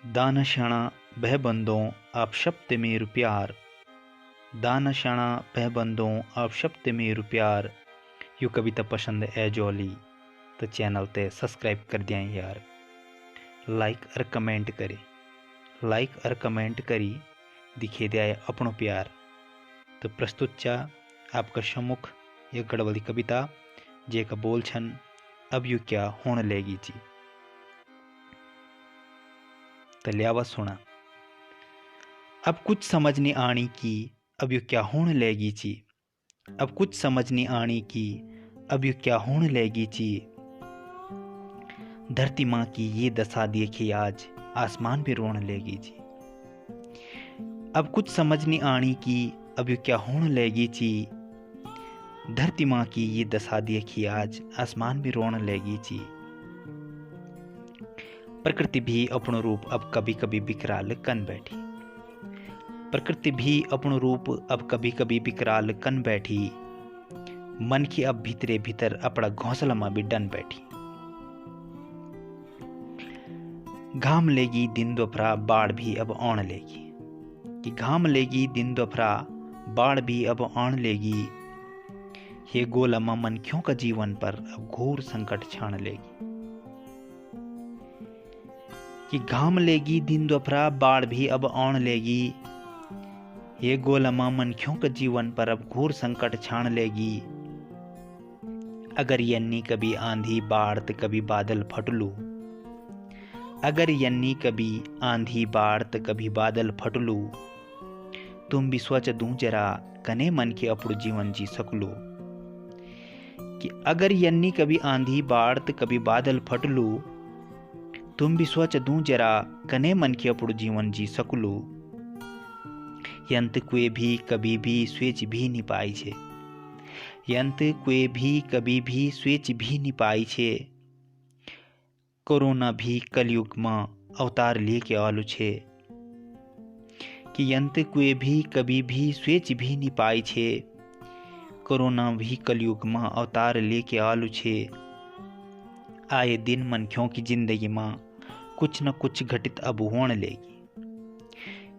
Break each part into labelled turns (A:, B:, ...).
A: दानशणा बह बंदों आप शब्द मेरु प्यार, दानशणा बह बंदों आप शब्द मेरु प्यार। यू कविता पसंद है जोली तो चैनल ते सब्सक्राइब कर दिया यार। लाइक और कमेंट करी, लाइक और कमेंट करी दिखे दिया अपनो प्यार। तो प्रस्तुत चा आपका सम्मुख ये गढ़वाली कविता जे का बोल छन अब यू क्या होने लेगी जी। तो लियावा सुना। अब कुछ समझ नहीं आनी की अब यू क्या होने लेगी ची, अब कुछ समझ नहीं आनी की अब यू क्या होने लेगी ची। धरती माँ की ये दशा देखी आज आसमान भी रोने लेगी जी। अब कुछ समझ नहीं आनी की अब यू क्या होने लेगी ची। धरती माँ की ये दशा देखी आज आसमान भी रोने लेगी जी। प्रकृति भी अपनो रूप अब कभी कभी बिकराल कन बैठी, प्रकृति भी अपनो रूप अब कभी कभी बिकराल कन बैठी। मन की अब भीतरे भीतर अपना घोंसला में भी डन बैठी। घाम लेगी दिन दोपहरा बाढ़ भी अब आन लेगी, कि घाम लेगी दिन दोपहरा बाढ़ भी अब आन लेगी। ये गोलमा मनख्यों का जीवन पर अब घोर संकट छान लेगी, कि घाम लेगी दिन दोपहरा बाढ़ भी अब आन लेगी। ये गोलमा मनख्यों का जीवन पर अब घोर संकट छान लेगी। अगर यन्नी कभी आंधी बाढ़ तो कभी बादल फटलू, अगर यन्नी कभी आंधी बाढ़ तो कभी बादल फटलू। तुम भी सोच दूं जरा कने मन के अपड़ू जीवन जी सकलू, कि अगर यन्नी कभी आंधी बाढ़ तो कभी बादल फटलू। तुम भी सोच दूं जरा कने मन के अपड़ू जीवन जी सकलू। यंत कोई भी कभी भी स्वेच भी नहीं पाई छे, यंत कोई भी कभी भी स्वेच भी नहीं पाई छे। कोरोना भी कलयुग में अवतार लेके आलू छे, कि यंत कोई भी कभी भी स्वेच भी नहीं पाई छे। कोरोना भी कलयुग में अवतार लेके आलू छे। आए दिन मनख्यों की जिंदगी में कुछ न कुछ घटित अब होने लेगी,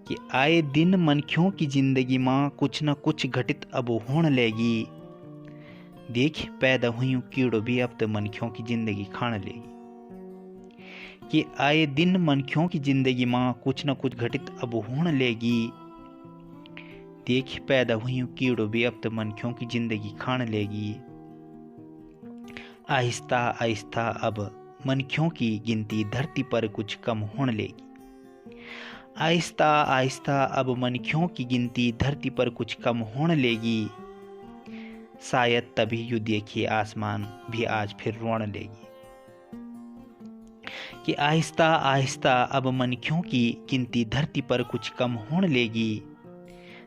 A: कि आए दिन मनख्यों की जिंदगी में कुछ न कुछ घटित अब होने लेगी। देख पैदा हुई कीड़ो भी अब तो मनख्यों की जिंदगी खाने लेगी, कि आए दिन मनख्यों की जिंदगी में कुछ न कुछ घटित अब होने लेगी। देख पैदा हुई कीड़ो भी अब तो मनख्यों की जिंदगी खाने लेगी। आहिस्ता आहिस्ता अब मनख्यों की गिनती धरती पर कुछ कम होने लेगी, आहिस्ता आहिस्ता अब मनख्यों की गिनती धरती पर कुछ कम होने लेगी। शायद तभी यू देखिए आसमान भी आज फिर रोने लेगी, कि आहिस्ता आहिस्ता अब मनख्यों की गिनती धरती पर कुछ कम होने लेगी।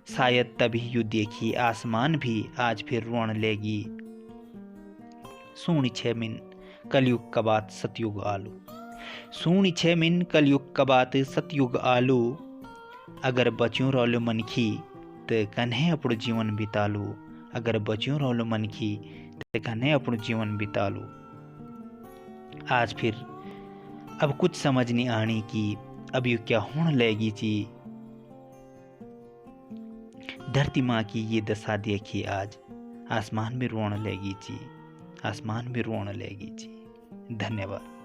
A: शायद तभी यू देखिए आसमान भी आज फिर रोने लेगी। सूनी छे मिन कलयुग का बात सतयुग आलू, सूनी छे मिन कलयुग का बात सतयुग आलू। अगर बच्यों रोलो मनखी तो कन्हे अपनो जीवन बितालू, अगर बच्यों रोलो मनखी तो कन्हे अपनो जीवन बितालू। आज फिर अब कुछ समझ नहीं आनी की अब यू क्या होने लेगी जी। धरती माँ की ये दशा देखी आज आसमान भी रोने लेगी जी, आसमान भी रोने लेगी जी। धन्यवाद।